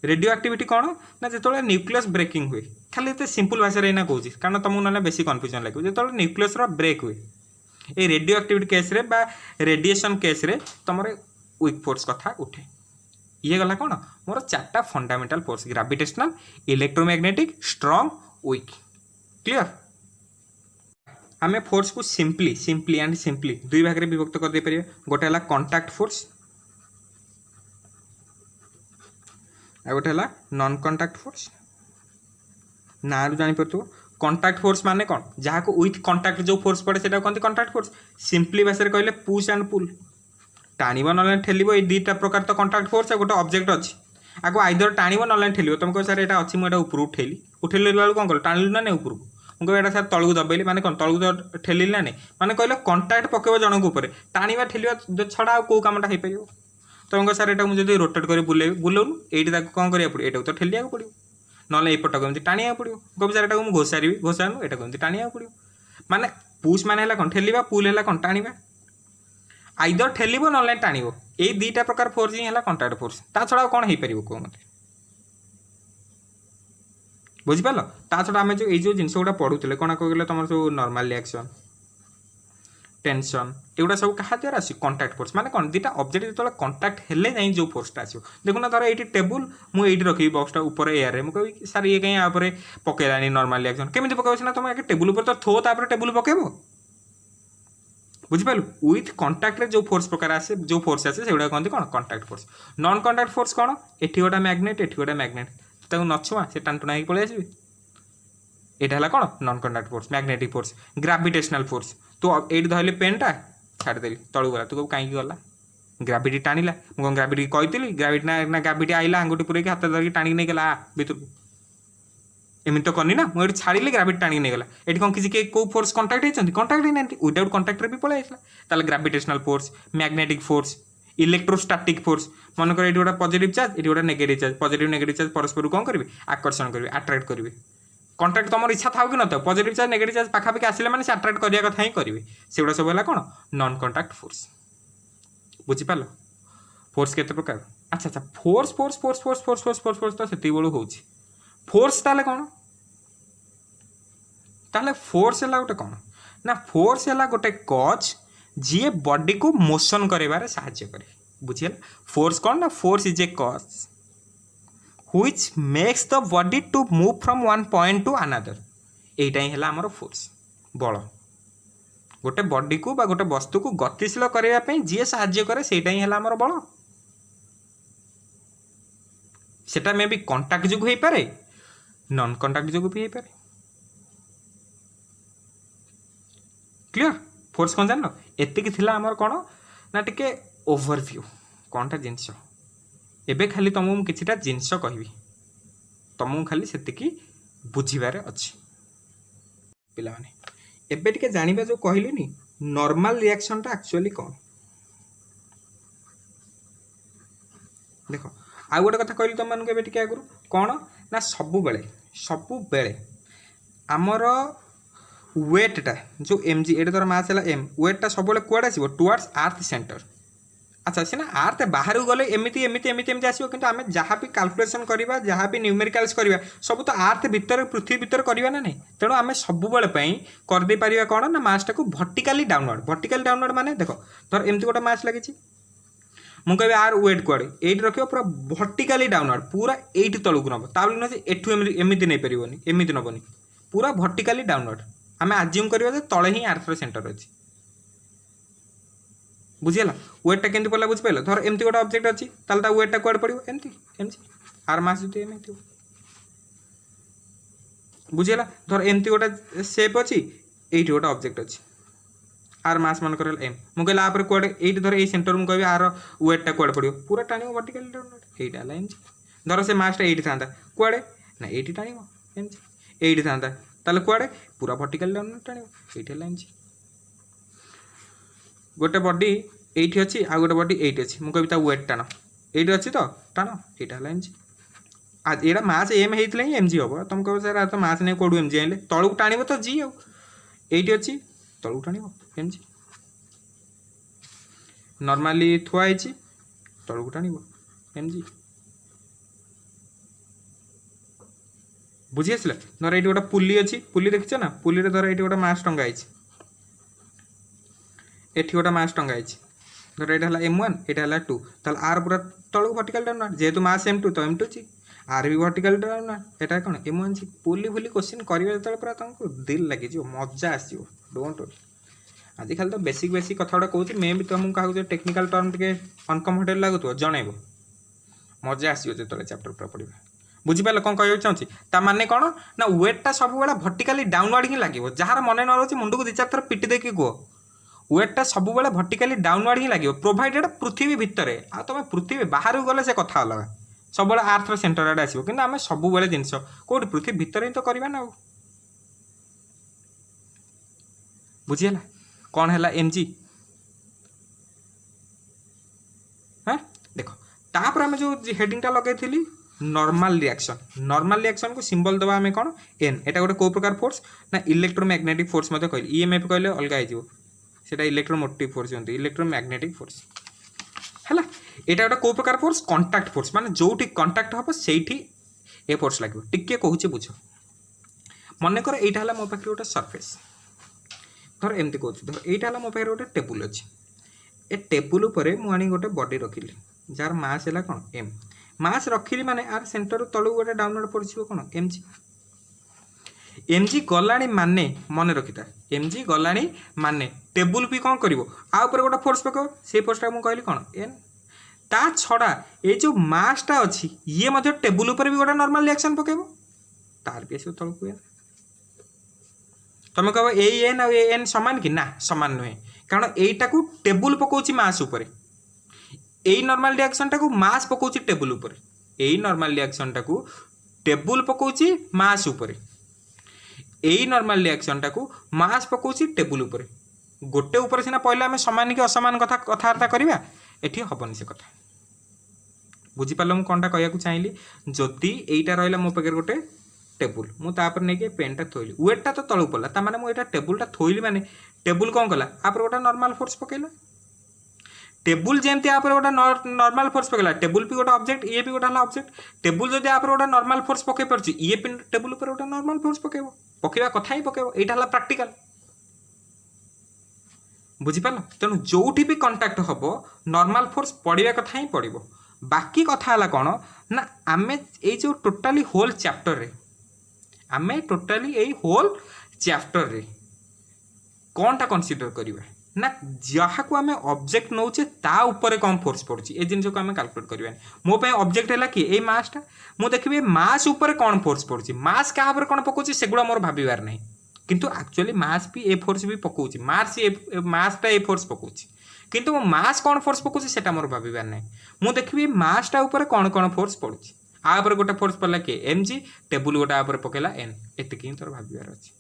रेडियो एक्टिविटी कौन ना जो न्यूक्लियस ब्रेकिंग हुए खाली तो सिंपल भाषा में कहूँ कारण तुमको ना बेसी कन्फ्यूजन लगे जो न्यूक्लियस ब्रेक हुए ये रेडियो एक्टिविटी केस रे बा रेडिएशन केस रे तुम वीक फोर्स कथा उठे ये गला कौन मोर 4टा fundamental force gravitational electromagnetic strong weak nuclear आम फोर्स को सिंपली एंड सिंपली दुई भाग में विभक्त कर दे परिए गोटे है कांटेक्ट फोर्स आ गोटे है नॉन कांटेक्ट फोर्स ना जानी पड़ो कांटेक्ट फोर्स माने कौन जहाँ को विथ कांटेक्ट जो फोर्स पड़े से कहते कांटेक्ट फोर्स सिंपली भाषा में कहले पुश एंड पुल टाणव ना ठेलिबो ये दुईटा प्रकार तो कांटेक्ट फोर्स गोटे ऑब्जेक्ट अच्छी आपको आइदर टाणव ना ठेलिबो तुम कह सर यहाँ अच्छी मुझे ऊपर उठेली उठेल कौन कल टाणिलु ना नहीं ऊपर मुझे यहाँ सर तलू दबेली माने कौन तलू तो ठेली ना नहीं माने कहले कंटाक्ट पकेब जनक उपर टाणवा ठेलिया छड़ा कौ कामटा हो पार तुम कह सर यहाँ मुझे रोटेट कर बुलाऊनु ये कौन करा पड़ो यहाँ तो ठेलिया पड़ो ना एपट को टाणिया पड़ो कभी सर यहाँ घोषारी घोषानु यहाँ को टाणिया पड़ो माने पुश माने कौन ठेलिया पुल है कौन टाणवा आइदर ठेलिबो ना टाणिबो ये दुईटा प्रकार फोर्स ही है कंटाक्ट फोर्स ता छड़ा कौन हो पार कह मत बुझिपाल ता छड़ा आम जो ये जिन गुड़ा पढ़ुले कौन कहले तुम सब नॉर्मल रिएक्शन टेंशन एगुड़ा सब क्या द्वारा आस कंटाक्ट फोर्स माने कौन दुटा ऑब्जेक्ट जो कंटाक्ट हेले जाई जो फोर्सटा आसो देखुना धर ये टेबुल मुझे रखी बक्सटा ऊपर एयर में मुझे सर ये कहीं यहाँ पकईलानी नॉर्मल रिएक्शन केमी पकड़ ना तुम आगे टेबुल तो थो तापर टेबुल पकेब बुझिपाल विथ कंटाक्ट जो फोर्स प्रकार आसे जो फोर्स आसे से कहते कौन contact force non contact force कौन एटी गोटा मैग्नेट एटी गोटा मैग्नेट ताकू नछुआ से टाणटुणा ही पलि आसबे यहाँ है कौन non contact force magnetic force gravitational force तो ये धरली पेनटा छाड़देली तलू गला तू कहीं गला ग्राविटी टाणिला मुझे ग्राविटी कही ग्राविटी ना ग्राविटी आइला आंगुठी पूरे हाथ धरिकी टाणी नहीं गला भर को एमती तो करनी ना मुझे छाड़ी ग्राविटी टाणी नहीं गला ये कौन किसी कौ फोर्स कंटाक्ट होती कंटाक्ट ही ना विदाउट कंटाक्ट भी पलि आसला gravitational force magnetic force electrostatic force मन कर ये गोटे पॉजिटिव चार्ज ये गोटे negative charge positive negative charge परस्पर कौन करेंगे आकर्षण करेंगे अट्रैक्ट करेंगे कंटाक्ट तुम इच्छा था कि न था पॉजिटिव चार्ज नेगेटिव चार्ज पाखापाखि आसिले मैंने से अट्रैक्ट करने कथा ही करेंगे से गुड़ा सब है कौन नॉन कंटाक्ट फोर्स बुझिपाल फोर्स केते प्रकार अच्छा अच्छा force force force force force force force force तो से बेलू हो फोर्स ताले कौन ताले फोर्स है गोटे कौन ना फोर्स है गोटे कज जी बॉडी को मोशन करेबारे साहाय्य करे बुझिए फोर्स कौन ना फोर्स इज ए कज which makes the body to move from one point to another एटा ही है आमर फोर्स बल गोटे बॉडी को बा गोटे वस्तु को गतिशील करने जी साहाय्य करे सेटा ही है आमर बल सेटा मे भी कंटाक्ट जो हो पारे नॉन कंटाक्ट जो भी हो पारे क्लियर फोर्स कौन जान एतिक थिला हमर कोन ना टिके ओवरव्यू कोनटा जिंस एबे खाली तुमको किछिटा जिंस कहबी तुमको खाली सेतिकी बुझिबारे अछि पिला माने एबे टिके जानिबा जो कहलिनी नॉर्मल रिएक्शन टा एक्चुअली कौन देखो आ गोटे कथा कहली तुम मानक एबे टिके आगुरु कौन ना सबु बेले आमर वेटटा जो एम जी एटा तोर मास है एम वेटटा सब बेले कुआडे आसीबो टुवर्ड्स अर्थ सेंटर अच्छा सीना अर्थ बाहर गले एमती एमती एमती एमती आसीबो किंतु आमे जहाँ भी कैलकुलेशन करबा जहाँ भी न्यूमेरिकल्स करबा सब तो अर्थ भीतर पृथ्वी भीतर करबा ना नहीं तेणु आमे सब बेले पई कर दे परिबा कोन ना मासटा को वर्टिकली डाउनवर्ड माने देखो धर एमती गोटे मास लागिछि मु कहबे आर वेट कुआडे एट रखियो पूरा वर्टिकली डाउनवर्ड पूरा एट तळु नब ताबले न जे एठु एमती नै परिबोनी एमती नबनी पूरा वर्टिकली डाउनवर्ड आमे अज्यूम करबा जे तळे ही अर्थ सेंटर अछि बुझिला वेटटा केंति पडला बुझ पाइलो धर एमती गोटे ऑब्जेक्ट अछि तालता वेटटा कुआडे पडिबो एमती एमती आर मास जति एमती बुझिला धर एमती गोटे शेप अछि एठी गोटे ऑब्जेक्ट अछि आर मास मन करल एम मु कहला पर कुआडे एठी धर ए सेंटर मु कहबे आर वेटटा कुआडे पडिबो पूरा टाणिबो वर्टिकली डाउनवर्ड एटा ला एमती धर से मासटा एठी थांदा कुआडे ना एठी टाणिबो एमती एठी थांदा ताले कुआडे पूरा वर्टिकली डाउनवर्ड टाणिबो एठी ला एमती गोटे बॉडी एठी अछि आ गोटे बॉडी एठी अछि मु कहबी ता वेट टाण एठी अछि तो टाण एटा ला एमजी आज एडा मास एम हेइतले ही एमजी होबो तुम कहबो सर आ तो मास नै कोडू एमजी आइले तळु टाणिबो तो जी हो एठी अछि तळु टाणिबो एमजी नॉर्मली थुआ आइछि तळु टाणिबो एमजी बुझी आसला धर एठी गोटे पुली अछि पुली देखिछ ना पुली रे धर एठी गोटे मास टंगा आइछि एठी गोटे मास टंगा आइछि धर एटा हला m1 एटा हला 2 ताल आर पूरा तळु वर्टिकल डाउन जेहेतु मास m2 तो m2 छी आर भी वर्टिकल डाउन एटा कोन m1 छी पुली फुली क्वेश्चन करिवे तळे पूरा तुमको दिल लागि जो मजा आसीओ डोंट वरी आजि खाली तो बेसिक कथा कहूँ मे भी तुमको कहा टेक्निकल टर्म टे अनकम्फर्टेबल लगुव जनइब मजा आसो जो चैप्टर पूरा पढ़ा बुझिपाल कौन कह चाहूँगी ताने कौन ना वेटटा सब बेला वर्टिकली डाउनवर्ड ही लगे जार मन न रोचे मुंड को 2-4 थर पिटी देकी कह वेटटा सब बेला वर्टिकली डाउनवर्ड ही लगे प्रोवाइडेड पृथ्वी भितर आ तुम पृथ्वी बाहर गले से कथा अलग सब आर्थ सेंटर आड़े आसो कि आम सब बेले जिनस कौट पृथ्वी भितर ही तो करवा ना बुझीगला कौन है एमजी हाँ देखो तापर आम जो हेडिंग लगे नॉर्मल रिएक्शन को सिंबल दबा आम कौन एन एटा गोटे को प्रकार फोर्स ना इलेक्ट्रोमैग्नेटिक फोर्स कहले ईएमएफ कहले अलग हो सेटा इलेक्ट्रोमोटिव फोर्स होती इलेक्ट्रोमैग्नेटिक फोर्स है एटा गोटे को प्रकार फोर्स कांटेक्ट फोर्स माने जोठी कांटेक्ट हम से ए फोर्स लगे टिके कहूँ बुझ मन कर यहाँ है मो पाखे गोटे सरफेस धर एमती कहूँ धर यहाँ मो पाखे गोटे टेबुल अच्छी ए टेबुल पर मुझे गोटे बॉडी रखिली जार मास है कौन एम मास रखिली माने आर सेंटर तलू गोटे डाउनवर्ड पड़ो कौन एमजी एमजी गलाणी माने मन रखिता एमजी गलाणी माने टेबुल भी कौन कर गोटे फोर्स पक से फोर्सटा मुझे कहली कौन एन ता छड़ा ये जो मासटा अच्छी ये मध्य टेबुल उपर भी गोटे नॉर्मल रिएक्शन पकेबो तार भी आसो तलू एन तुम कह एन आ एन सामान कि ना सामान नुहे कारण यहीटा को टेबुल पकाउछि मास उपर यही नॉर्मल रिएक्शन टाको मास पकाउछि टेबुल उपर यही नॉर्मल रिएक्शन टाको टेबुल पकाउछि मास उपर यही नॉर्मल रिएक्शन टाको मास पकाउछि टेबुल उपर गोटे ऊपर सीना पहले आम सामान कि असमान कथा कथबार्ता करवा एठी हबनी से कथा बुझीपाल मुझे कौनटा कहूँ चाहिए जदि यहीटा रहा मो पाखे गोटे टेबुल मुझे नहीं पेनटा थोली वेटटा तो तलू पड़ा ताने मुझे टेबुलटा थोली माने टेबुल कौन कला आप गोटे नॉर्मल फोर्स पकेला टेबुल जमती आप गोटे नॉर्मल फोर्स पकेला टेबुल भी गोटे ऑब्जेक्ट ये भी गोटे ऑब्जेक्ट टेबुल जब आप गोटे नॉर्मल फोर्स पकई पार्टी ये टेबुल पर गोटे नॉर्मल फोर्स पकेब पकेवा कथा ही पकेब यहाँ प्रैक्टिकल बुझीपाल तेणु जो भी कंटाक्ट हम नॉर्मल फोर्स पड़ा कथा ही पड़ो बाकी कथा है कौन ना आमे ये जो टोटाली होल चैप्टर रे आमे टोटाली यही होल चैप्टर रे कौनटा कनसीडर करवा ना जहाँ को आम ऑब्जेक्ट नौचे ता ऊपर कौन फोर्स पड़ुची ए जिन को आम कैलकुलेट करवा मो पे ऑब्जेक्ट है कि ए मासटा मु देखिए मास ऊपर कौन फोर्स पड़ुची मास क्या कौन पकाउची सेगुड़ा मोर भाबिबार नहीं किंतु एक्चुअली मास भी ए फोर्स भी पकाउछि मासटा ए फोर्स पकाउछि किंतु मास कौन फोर्स पकाउछि सेटा मोर भाबिबार नै मु देखिबि मासटा ऊपर कौन फोर्स पड़ुछि आ ऊपर गोटे फोर्स पड़ला के एम जी टेबुल गोटा ऊपर पकेला एन एतिक ही तोर भाबिबार अछि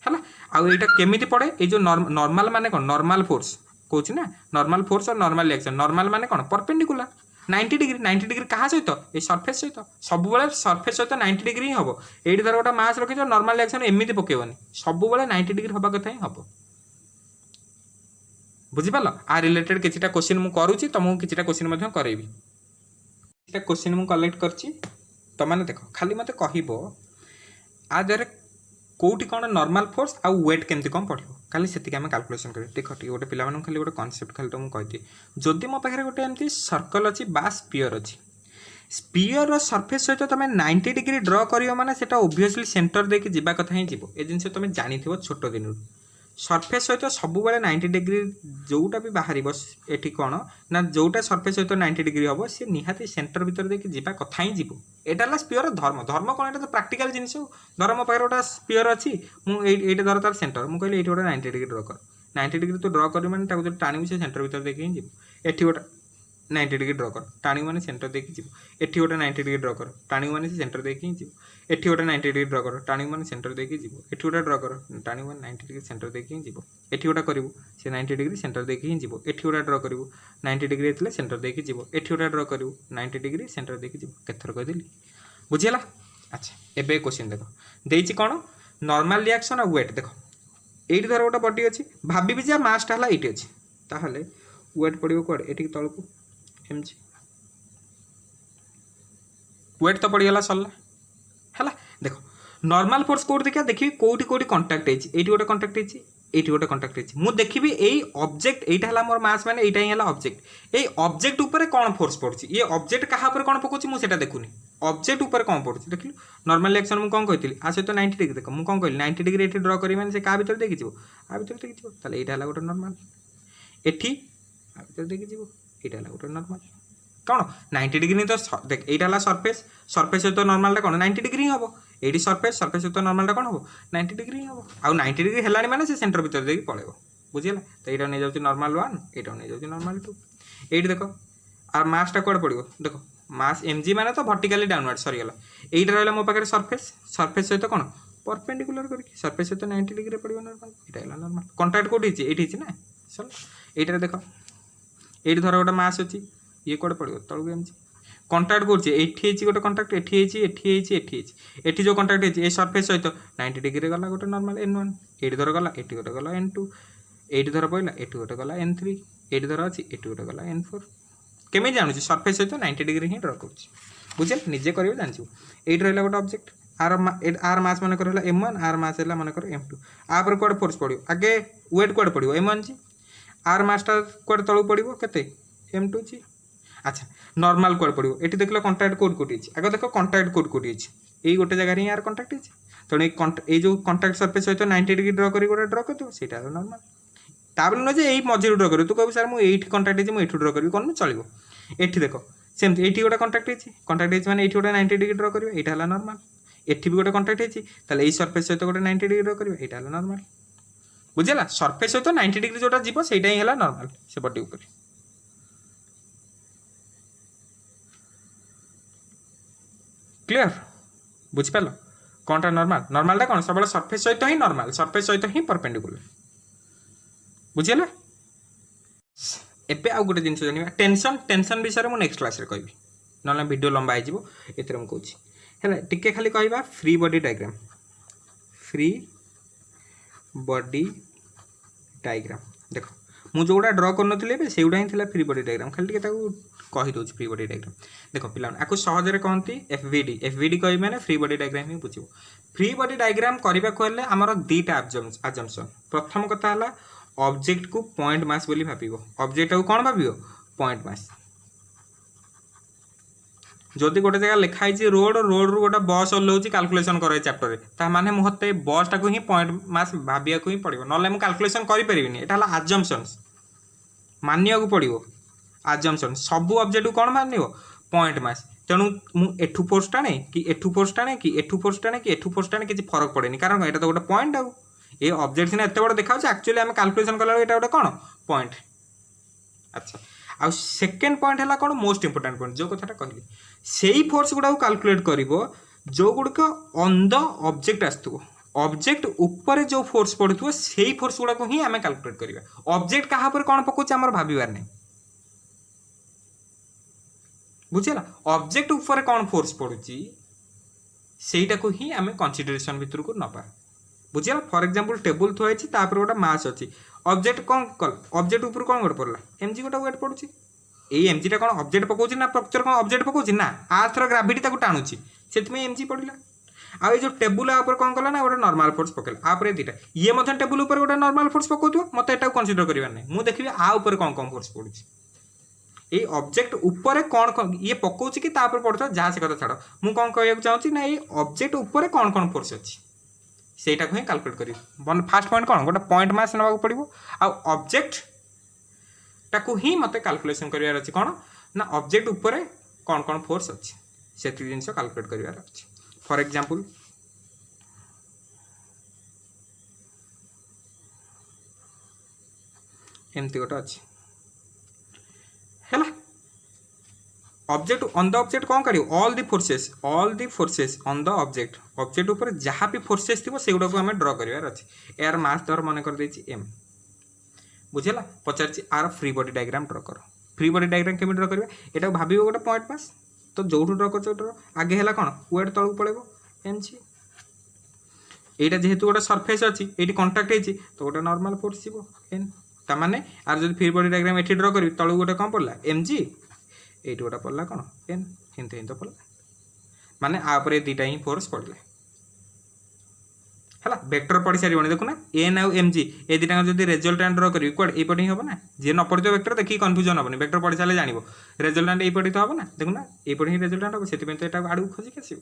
हला आ एटा केमिति पड़े ए जो नॉर्मल माने कोन नॉर्मल फोर्स कहूछि ना नॉर्मल फोर्स और नॉर्मल रिएक्शन नॉर्मल माने कोन परपेंडिकुलर 90 डिग्री कहाँ सहित ए सरफेस सहित सब सरफेस सहित 90 डिग्री ही हम ये धर गोटे मास रखी नॉर्मल रिएक्शन एमती पकेबनी सब 90 डिग्री हवा कथा ही हम बुझिपाल आ रिलेटेड किछिटा क्वेश्चन मु करूची तुमको किछिटा क्वेश्चन करेबी किछिटा क्वेश्चन मु कलेक्ट करची तो माने देखो खाली मते कहिबो आ देर कोठी कोन नॉर्मल फोर्स आ वेट केमती कोन पड़िबो खाली सेतिक आम कैलकुलेशन करें देखो ठीक गोटे पिला खाली गोटे कॉन्सेप्ट खाली तुमको कहती जदि मो पाखे गोटे एमती सर्कल अच्छी बा स्पीयर अच्छी स्पीयर सरफेस सहित तुम 90 डिग्री ड्र कर माने सेटा ओब्वियसली सेंटर देके जीवा कथा ही जीव ए जिनस तुम जानी छोट दिन सरफेस सहित सब 90 डिग्री जोटा भी बाहर एटी कौन ना जोटा सरफेस सहित 90 डिग्री हम सी निहाती सेंटर भीतर देके जीवा कथा ही जीव एटा स्पीयर धर्म धर्म कौन तो प्राक्टिकल जिनिस धर मो पाखे गोटे स्पीयर अच्छी मुझे धर तार सेंटर मुझे कहली ये गोटे 90 डिग्री ड्र कर 90 डिग्री तो ड्र कर मैंने जो टाणी से सेंटर भीतर देखे ही जीव एटी गोटे 90 डिग्री ड्र कर टाणी मैंने सेंटर देखे जीव एटी गोटे 90 डिग्री ड्र कर टाणी मैंने सेंटर देखे ही जीव एटी गोटे 90 डिग्री ड्र कर टाणी मैंने सेंटर देखे जीव एटी गोटे ड्र कर टाणी मैंने 90 डिग्री सेंटर देखे ही जीव एटी गोटे करू से 90 डिग्री सेंटर देखे ही जीव एटी गोटे ड्र करू 90 डिग्री थे सेंटर देखे जीव एटी गोटे ड्र करू 90 डिग्री सेंटर देखे जीव केथर कहदेली बुझीला अच्छा एबे क्वेश्चन देखो देछि कोन नॉर्मल रिएक्शन और वेट देखो एटी धर गोटे बॉडी अच्छी भाभी जे मासटा हला एटी अच्छी ताहले वेट पड़िबो कोड एटी तळकू एमजी वेट तो पड़गला सरला है देखो नॉर्मल फोर्स कोड देखिए देखिए कोटी कोटी कांटेक्ट है एटी गोटे कांटेक्ट है एटी गोटे कांटेक्ट है मु देखिबी एई ऑब्जेक्ट एटा हला मोर मास माने एटा ही हला ऑब्जेक्ट एई ऑब्जेक्ट ऊपर कोन फोर्स पड़छि ये ऑब्जेक्ट कहा ऊपर कोन पकोछि मु सेटा देखुनी ऑब्जेक्ट ऊपर कोन पड़छि देखिलु नॉर्मल रिएक्शन मु कोन कहतिली आ से तो 90 डिग्री देखो मु कोन कहली 90 डिग्री एटी ड्रा करी माने से का भीतर देखि जिवो आ भीतर देखि जिवो ताले एटा हला गोटे नॉर्मल एठी आ भीतर देखि जिवो एटा हला गोटे नॉर्मल कौन 90 डिग्री तो देख एटा हला सरफेस सरफेस तो नॉर्मल कौन 90 डिग्री हम एटी सरफेस सरफेस तो नॉर्मल कौन हम 90 डिग्री हम आउ 90 डिग्री है माने से सेंटर भीतर देके पड़ेगा बुझिला तो यहाँ नहीं जाऊँ नॉर्मल 1 यहाँ नहीं जाऊँ नॉर्मल 2 ये देखो आर मासटा कौन पड़ो देखो मास एमजी माने तो वर्टिकली डाउनवर्ड सरीगला यहीटा रहा मो पाखे सरफेस सरफेस सहित कौन परपेंडिकुलर करके सरफेस सहित 90 डिग्री पड़ो नॉर्मल यहाँ नॉर्मल कॉन्टैक्ट कौटी ये ना चल यहाँ देख ये धर गोटे मास अच्छी ये कौन पड़ो तलू एमजी कॉन्टैक्ट कर गोटे कॉन्टैक्ट एटी जो कॉन्टैक्ट है सरफेस सहित 90 डिग्री गला गोटे नॉर्मल N1 ये धर गला ये गोटे गला N2 ये धर पड़ा ये गोटे गला N3 ये धर अच्छी ये गोटे गला N4 केमी जानूँ सरफेस सहित 90 डिग्री ही ड्र कर बुझे निजे कर जानू ये रहा गोटे ऑब्जेक्ट आर मास मन कर M1 आर मास है मन कर M2 आपर कौन फोर्स पड़ो आगे वेट कौन पड़ो M1 जी आर मासटा कौन तलू पड़ो के M2 जी अच्छा नॉर्मल कौन पड़ो ये देख लो कॉन्टैक्ट कोड कोटी आगे देख कॉन्टैक्ट कोड कोटी यही गोटे जगह यार कॉन्टैक्ट तेणु ये जो कॉन्टैक्ट सरफेस सहित 90 डिग्री ड्र कर गोटे ड्र कर सीटा नॉर्मल ताबले नुह जे मझे ड्र कर तू कह सर मुझे कॉन्टैक्ट है मुझे ड्र करी कौन चलो ये देख सेमती ये गोटे कॉन्टैक्ट है मैंने ये गोटे 90 डिग्री ड्र कर यहाँ है नॉर्मल एटी भी गोटे कॉन्टैक्ट है सरफेस सहित गोटे 90 डिग्री ड्र कर यहाँ है नॉर्मल बुझेगा सरफेस सहित 90 डिग्री जोटा जीव से ही है नॉर्मल से बॉडी ऊपर क्लियर बुझिपाल कौनटा नॉर्मल नॉर्मलटा कौन सब सरफेस सहित ही नॉर्मल सरफेस सहित ही परपेंडिकुलर बुझीगला एबे आउ गोटे जिन जाना टेंशन टेंशन विषय में नेक्स्ट क्लास कहि ना वीडियो लंबा हो ये मुझे है टिके खाली कहवा फ्री बॉडी डायग्राम देखो मुझे जोड़ा ड्र कर से गुड़ा ही फ्री बॉडी डायग्राम खाली कहीदे फ्री बॉडी डायग्राम देखो पिला आपको सहजरे कहती एफवीडी कह मैंने फ्री बॉडी डायग्राम ही बुझे फ्री बॉडी डायग्राम करने को आमर दीटा आजम्पशन प्रथम कथा है ऑब्जेक्ट को पॉइंट मास बोली भाव ऑब्जेक्ट को कौन भाव पॉइंट मास जदि गोटे जगह लिखाई रोड रोड रू गोटे बस ओह्लौची कैलकुलेशन कर चैप्टर ता माने मते बसटा को ही पॉइंट मास भाविया को ही पड़ो ना मुझे कैलकुलेशन करें यहाँ आजम्पशन्स मानिया को पड़ो आजम्पशन सबू ऑब्जेक्ट को कौन मान पॉइंट मास तेणु मुझे एठू फोर्स टाणे कि एठू फोर्स टाणे कि एठू फोर्स टाणे कि एठू फोर्स टाणे किसी फरक पड़ेनि कारण यहाँ तो गोटे पॉइंट आउ ये ऑब्जेक्ट सीना एत बड़ देखा एक्चुअली आम कैलकुलेशन कला ये गोटे कौन पॉइंट। अच्छा आ सेकेंड पॉइंट है कौन मोस्ट इंपोर्टेंट पॉइंट जो कथाटा कहली से फोर्स गुड़ा कैलकुलेट कर जो गुड़िक ऑन द ऑब्जेक्ट आसुव ऑब्जेक्ट ऊपर जो फोर्स पड़ुव से फोर्स गुड़ा ही आम कैलकुलेट करवा ऑब्जेक्ट क्या कौन पकाउे आम भाबार नहीं बुझेगा ऑब्जेक्ट ऊपर कौन फोर्स पड़ुची सेटा को ही आम कंसीडरेशन भितर को नवा बुझेगा फॉर एग्जांपल टेबल थुआई गोटे मास अच्छी ऑब्जेक्ट कौन कल ऑब्जेक्ट ऊपर कौन गोटे पड़ला एमजी गोटे वेट पड़ुची ये एमजीटा कौन ऑब्जेक्ट पकाउची ना प्रक्चर कौन ऑब्जेक्ट पकाउची ना आर्थर ग्राविटी ताको टाणुची से एमजी पड़ला आ जो टेबुल ऊपर कौन कला ना गोटे नॉर्मल फोर्स पकेला आपर दीटा ये मतलब टेबुल ऊपर गोटे नॉर्मल फोर्स पकाउथो मते एटा कंसीडर करबार नहीं मु देखिबी आ ऊपर कौन कौन फोर्स पड़ुची ये ऑब्जेक्ट ऊपर कौन ये पकाउची कि तापर पड़ता जहाँ से कथा छाड़ मु कौन कहया चाहूँगी ना ये ऑब्जेक्ट ऊपर कौन कौन फोर्स अच्छी सेटा को ही कैलकुलेट करी फास्ट पॉइंट कौन गोटे पॉइंट मास ना पड़ो आ ऑब्जेक्ट टाको ही मत कैलकुलेशन करार अच्छी कौन ना ऑब्जेक्ट ऊपर कौन कौन फोर्स अच्छी से जिन कैलकुलेट करार अच्छी फॉर एग्जांपल एमती गोटे अच्छी है ऑब्जेक्ट ऑन द ऑब्जेक्ट कौन कर all the forces on the object object ऊपर जहाँ भी फोर्सेस थी से गुड़ा आम ड्र करार अच्छे यार मास धर मन कर एम बुझेगा पचार आर फ्री बॉडी डायग्राम ड्र कर फ्री बॉडी डायग्राम केमी ड्र करवा यहाँ भाव गोटे पॉइंट मास तो जो ड्र कर आगे है कौन वेट तलू पड़ेगा एम जी यहाँ जेहेतु गोटे सरफेस अच्छी ये कंटाक्ट होती तो गोटे नॉर्मल फोर्स जीव एन ताने आर जो फ्री बॉडी डायग्राम ये ड्र करी तलू गोटे कौन पड़ा एम जी ये गोटे पड़ा कौन एन हिंत हिंत पड़ा माने आपरे दीटा ही फोर्स पड़े है वेक्टर पड़ सारे देखुना एन आउ एम जी ए दुटा जो रेजल्टाट ड्र करी कौन ये हम ना जी न पड़े वेक्टर देखिए कन्फ्यूजन हेनी वेक्टर पढ़ी सारे जान रेजल्टाट ये तो हम ना देखुना ये ही रेजल्टाट हम से तो यहाँ आड़ खोजिक आस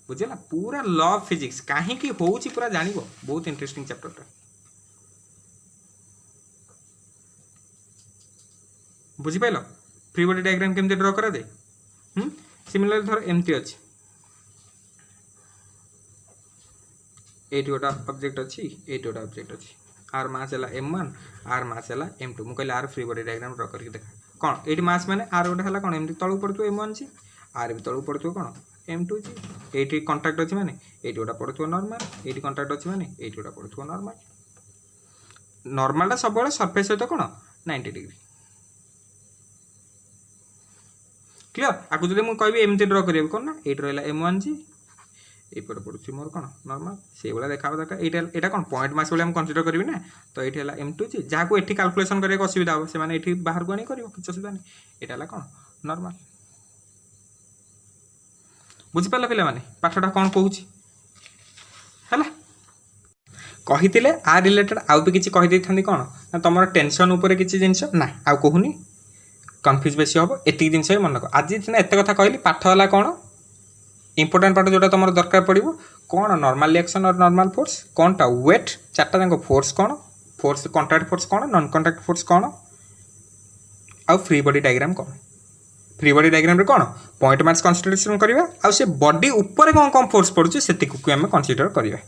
बुझेगा पूरा लॉ ऑफ फिजिक्स कहीं पूरा जान बहुत इंटरेस्टिंग चैप्टर बुझिपाल फ्री बॉडी डायग्राम केमती ड्र करा जाए सिमिलर धर एमती अच्छी ये गोटा ऑब्जेक्ट अच्छी ये गोटा ऑब्जेक्ट अच्छी आर मास है m1 आर मास है m2 मुझे आर फ्री बॉडी डायग्राम ड्र करके देखा कौन ये मास मैंने आर गोटे है कौन एमती तलू पड़ो m1 जी आर भी तलू पड़ो कौन m2 जी ये कंटाक्ट अच्छी मैंने ये गोटा पड़ो नॉर्मल ये कंटाक्ट अच्छी मैंने ये गोटा पड़ो नॉर्मल नॉर्मलटा सब सरफेस सहित कौन 90 डिग्री क्लियर आपको जो मुझे कह एमती ड्र करेंगे कौन ना ये रहा m1 जी एपटे पड़ुची मोर कौन नॉर्मल से भाया देखा दरकार यहाँ कौन पॉइंट मास भाई कंसीडर करी ना तो ये है m2 जी जहाँ को ये कैलकुलेशन करने असुविधा हम से बाहर को आनी कर किसी असुविधा नहीं यहाँ है कौन नॉर्मल बुझिपार पे पाठटा कौन कहूँ है कही आ रिलेटेड आउ भी किसी कहीदे था कौन ना तुम टेंशन उपर किसी जिन ना आउ कहूनी कन्फ्यूज बेसी हम एति जिन मन रख आज सीना एत कथा कहली पाठ है कौन इंपोर्टेंट पार्ट जोटा तुम दरकार पड़ो कौन नॉर्मल रिएक्शन और नॉर्मल फोर्स कौन टा वेट चार्टा जाक फोर्स कौन फोर्स कंट्राक्ट फोर्स कौन नॉन कंट्राक्ट फोर्स कौन आउ फ्री बॉडी डायग्राम कौन फ्री बॉडी डायग्राम रे कौन पॉइंट मास कंसीडरेशन करवा आ से बॉडी ऊपर कौन कौन फोर्स पड़ुचे से आम कंसीडर करवा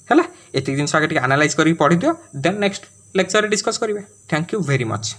है एति जिन आगे एनालाइज कर पढ़ी दियो देन नेक्स्ट लेक्चर डिस्कस करिवे थैंक यू वेरी मच।